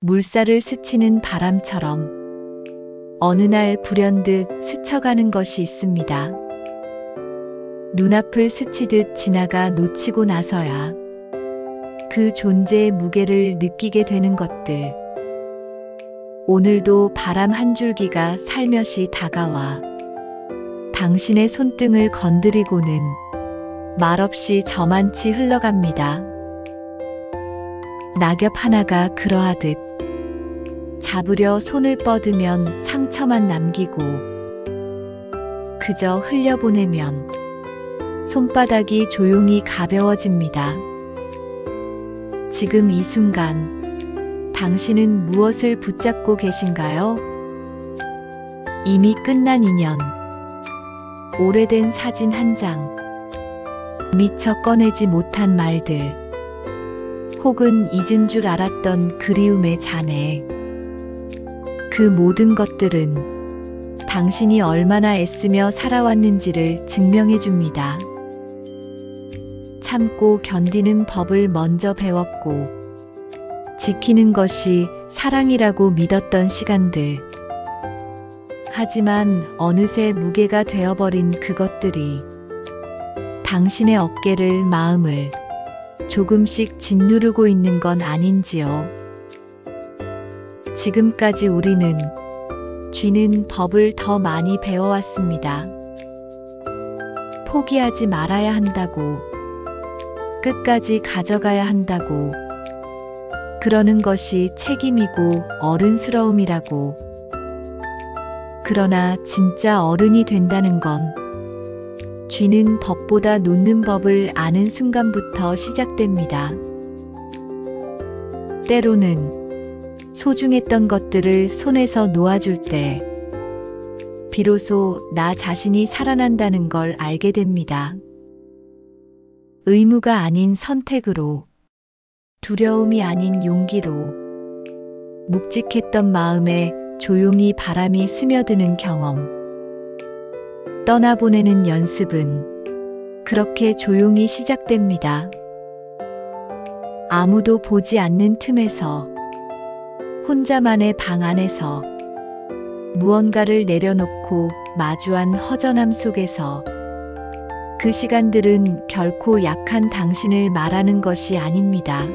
물살을 스치는 바람처럼 어느 날 불현듯 스쳐가는 것이 있습니다. 눈앞을 스치듯 지나가 놓치고 나서야 그 존재의 무게를 느끼게 되는 것들. 오늘도 바람 한 줄기가 살며시 다가와 당신의 손등을 건드리고는 말없이 저만치 흘러갑니다. 낙엽 하나가 그러하듯 잡으려 손을 뻗으면 상처만 남기고 그저 흘려보내면 손바닥이 조용히 가벼워집니다. 지금 이 순간 당신은 무엇을 붙잡고 계신가요? 이미 끝난 인연, 오래된 사진 한 장, 미처 꺼내지 못한 말들, 혹은 잊은 줄 알았던 그리움의 잔해. 그 모든 것들은 당신이 얼마나 애쓰며 살아왔는지를 증명해 줍니다. 참고 견디는 법을 먼저 배웠고, 지키는 것이 사랑이라고 믿었던 시간들. 하지만 어느새 무게가 되어버린 그것들이 당신의 어깨를, 마음을 조금씩 짓누르고 있는 건 아닌지요. 지금까지 우리는 쥐는 법을 더 많이 배워왔습니다. 포기하지 말아야 한다고, 끝까지 가져가야 한다고, 그러는 것이 책임이고 어른스러움이라고. 그러나 진짜 어른이 된다는 건 쥐는 법보다 놓는 법을 아는 순간부터 시작됩니다. 때로는 소중했던 것들을 손에서 놓아줄 때 비로소 나 자신이 살아난다는 걸 알게 됩니다. 의무가 아닌 선택으로, 두려움이 아닌 용기로, 묵직했던 마음에 조용히 바람이 스며드는 경험. 떠나보내는 연습은 그렇게 조용히 시작됩니다. 아무도 보지 않는 틈에서, 혼자만의 방 안에서, 무언가를 내려놓고 마주한 허전함 속에서. 그 시간들은 결코 약한 당신을 말하는 것이 아닙니다.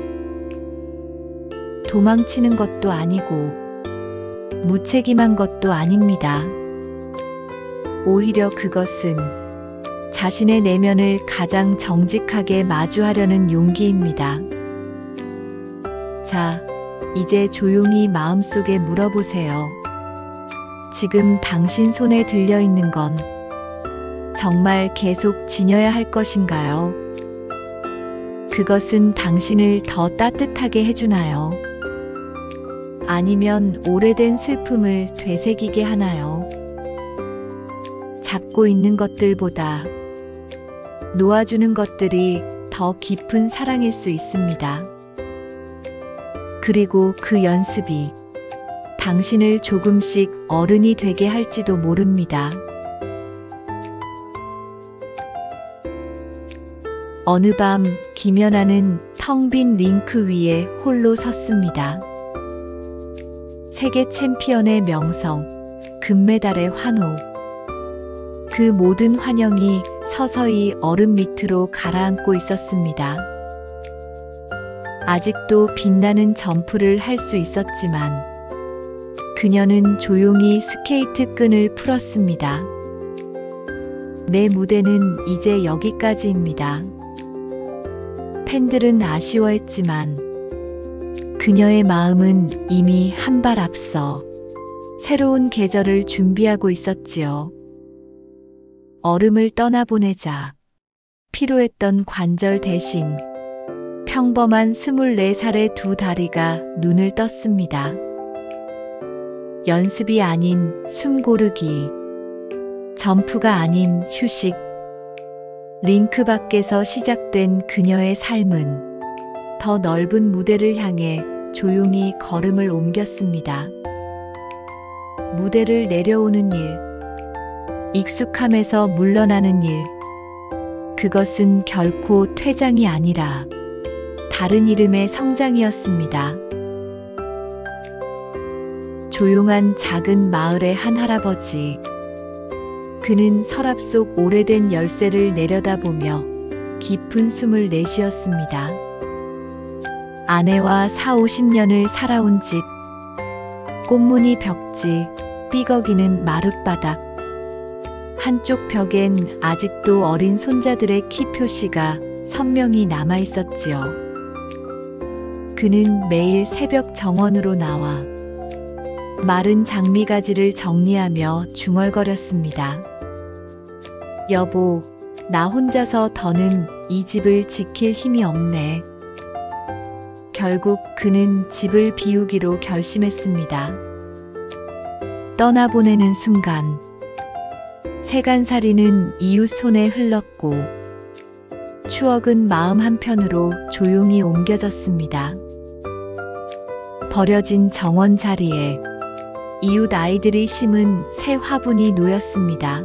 도망치는 것도 아니고 무책임한 것도 아닙니다. 오히려 그것은 자신의 내면을 가장 정직하게 마주하려는 용기입니다. 자, 이제 조용히 마음속에 물어보세요. 지금 당신 손에 들려있는 건 정말 계속 지녀야 할 것인가요? 그것은 당신을 더 따뜻하게 해주나요? 아니면 오래된 슬픔을 되새기게 하나요? 잡고 있는 것들보다 놓아주는 것들이 더 깊은 사랑일 수 있습니다. 그리고 그 연습이 당신을 조금씩 어른이 되게 할지도 모릅니다. 어느 밤 김연아는 텅 빈 링크 위에 홀로 섰습니다. 세계 챔피언의 명성, 금메달의 환호. 그 모든 환영이 서서히 얼음 밑으로 가라앉고 있었습니다. 아직도 빛나는 점프를 할 수 있었지만 그녀는 조용히 스케이트 끈을 풀었습니다. 내 무대는 이제 여기까지입니다. 팬들은 아쉬워했지만 그녀의 마음은 이미 한 발 앞서 새로운 계절을 준비하고 있었지요. 얼음을 떠나보내자 피로했던 관절 대신 평범한 24살의 두 다리가 눈을 떴습니다. 연습이 아닌 숨 고르기, 점프가 아닌 휴식. 링크 밖에서 시작된 그녀의 삶은 더 넓은 무대를 향해 조용히 걸음을 옮겼습니다. 무대를 내려오는 일, 익숙함에서 물러나는 일. 그것은 결코 퇴장이 아니라 다른 이름의 성장이었습니다. 조용한 작은 마을의 한 할아버지. 그는 서랍 속 오래된 열쇠를 내려다보며 깊은 숨을 내쉬었습니다. 아내와 40~50년을 살아온 집. 꽃무늬 벽지, 삐걱이는 마룻바닥. 한쪽 벽엔 아직도 어린 손자들의 키 표시가 선명히 남아 있었지요. 그는 매일 새벽 정원으로 나와 마른 장미가지를 정리하며 중얼거렸습니다. 여보, 나 혼자서 더는 이 집을 지킬 힘이 없네. 결국 그는 집을 비우기로 결심했습니다. 떠나보내는 순간, 세간살이는 이웃 손에 흘렀고, 추억은 마음 한편으로 조용히 옮겨졌습니다. 버려진 정원 자리에 이웃 아이들이 심은 새 화분이 놓였습니다.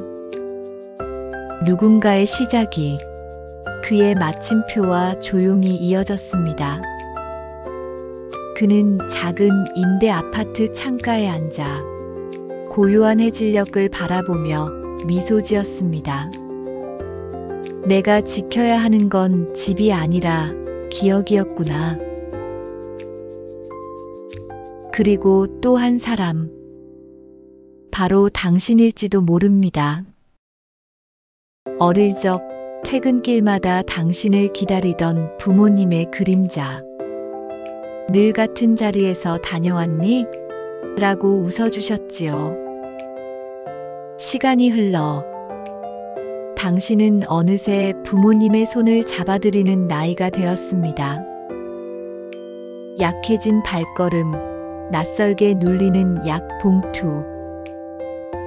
누군가의 시작이 그의 마침표와 조용히 이어졌습니다. 그는 작은 임대 아파트 창가에 앉아 고요한 해질녘을 바라보며 미소 지었습니다. 내가 지켜야 하는 건 집이 아니라 기억이었구나. 그리고 또 한 사람. 바로 당신일지도 모릅니다. 어릴 적 퇴근길마다 당신을 기다리던 부모님의 그림자. 늘 같은 자리에서 다녀왔니? 라고 웃어주셨지요. 시간이 흘러 당신은 어느새 부모님의 손을 잡아드리는 나이가 되었습니다. 약해진 발걸음, 낯설게 눌리는 약 봉투.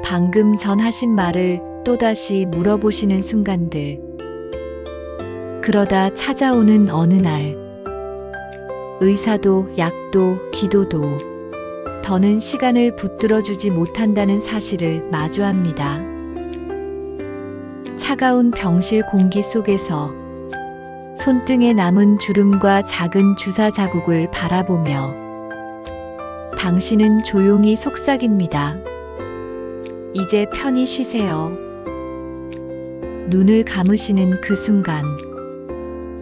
방금 전 하신 말을 또다시 물어보시는 순간들. 그러다 찾아오는 어느 날, 의사도 약도 기도도 더는 시간을 붙들어주지 못한다는 사실을 마주합니다. 차가운 병실 공기 속에서 손등에 남은 주름과 작은 주사 자국을 바라보며 당신은 조용히 속삭입니다. 이제 편히 쉬세요. 눈을 감으시는 그 순간,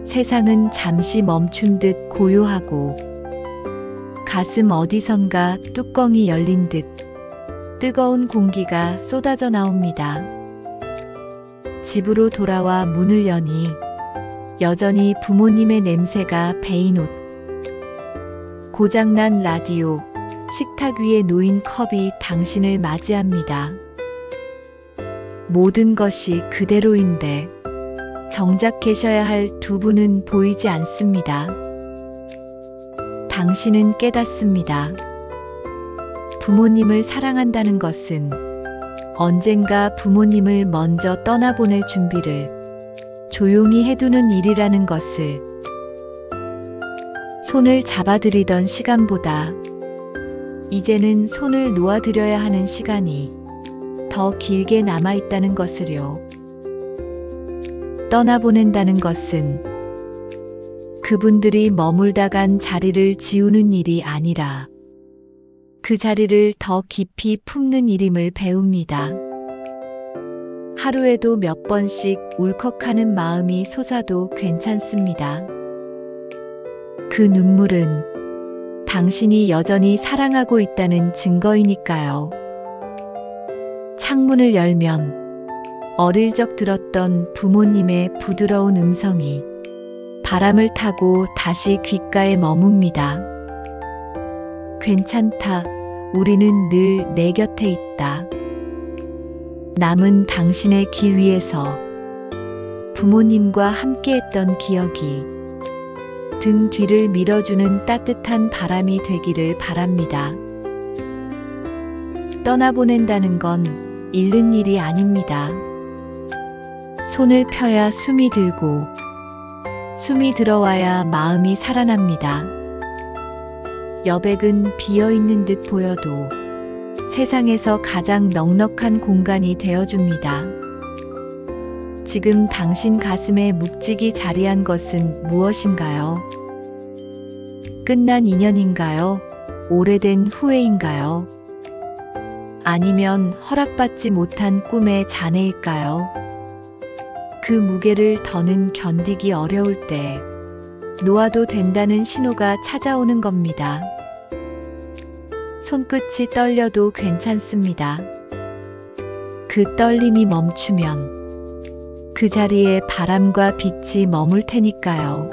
세상은 잠시 멈춘 듯 고요하고 가슴 어디선가 뚜껑이 열린 듯 뜨거운 공기가 쏟아져 나옵니다. 집으로 돌아와 문을 여니 여전히 부모님의 냄새가 배인 옷, 고장난 라디오, 식탁 위에 놓인 컵이 당신을 맞이합니다. 모든 것이 그대로인데 정작 계셔야 할 두 분은 보이지 않습니다. 당신은 깨닫습니다. 부모님을 사랑한다는 것은 언젠가 부모님을 먼저 떠나보낼 준비를 조용히 해두는 일이라는 것을. 손을 잡아드리던 시간보다 이제는 손을 놓아드려야 하는 시간이 더 길게 남아있다는 것을요. 떠나보낸다는 것은 그분들이 머물다 간 자리를 지우는 일이 아니라 그 자리를 더 깊이 품는 일임을 배웁니다. 하루에도 몇 번씩 울컥하는 마음이 솟아도 괜찮습니다. 그 눈물은 당신이 여전히 사랑하고 있다는 증거이니까요. 창문을 열면 어릴 적 들었던 부모님의 부드러운 음성이 바람을 타고 다시 귓가에 머뭅니다. 괜찮다. 우리는 늘 내 곁에 있다. 남은 당신의 길 위에서 부모님과 함께했던 기억이 등 뒤를 밀어주는 따뜻한 바람이 되기를 바랍니다. 떠나보낸다는 건 잃는 일이 아닙니다. 손을 펴야 숨이 들고 숨이 들어와야 마음이 살아납니다. 여백은 비어있는 듯 보여도 세상에서 가장 넉넉한 공간이 되어줍니다. 지금 당신 가슴에 묵직이 자리한 것은 무엇인가요? 끝난 인연인가요? 오래된 후회인가요? 아니면 허락받지 못한 꿈의 잔해일까요? 그 무게를 더는 견디기 어려울 때 놓아도 된다는 신호가 찾아오는 겁니다. 손끝이 떨려도 괜찮습니다. 그 떨림이 멈추면 그 자리에 바람과 빛이 머물 테니까요.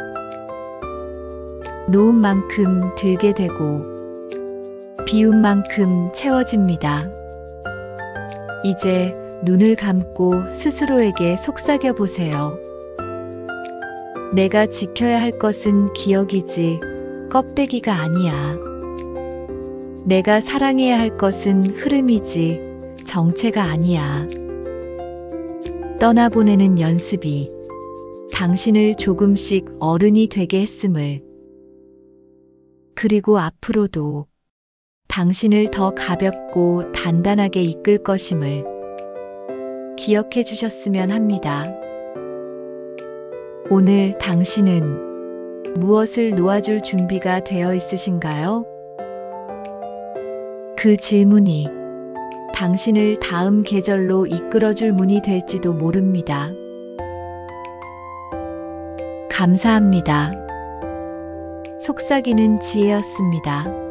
놓은 만큼 들게 되고 비운 만큼 채워집니다. 이제 눈을 감고 스스로에게 속삭여 보세요. 내가 지켜야 할 것은 기억이지 껍데기가 아니야. 내가 사랑해야 할 것은 흐름이지 정체가 아니야. 떠나보내는 연습이 당신을 조금씩 어른이 되게 했음을, 그리고 앞으로도 당신을 더 가볍고 단단하게 이끌 것임을 기억해 주셨으면 합니다. 오늘 당신은 무엇을 놓아줄 준비가 되어 있으신가요? 그 질문이 당신을 다음 계절로 이끌어줄 문이 될지도 모릅니다. 감사합니다. 속삭이는 지혜였습니다.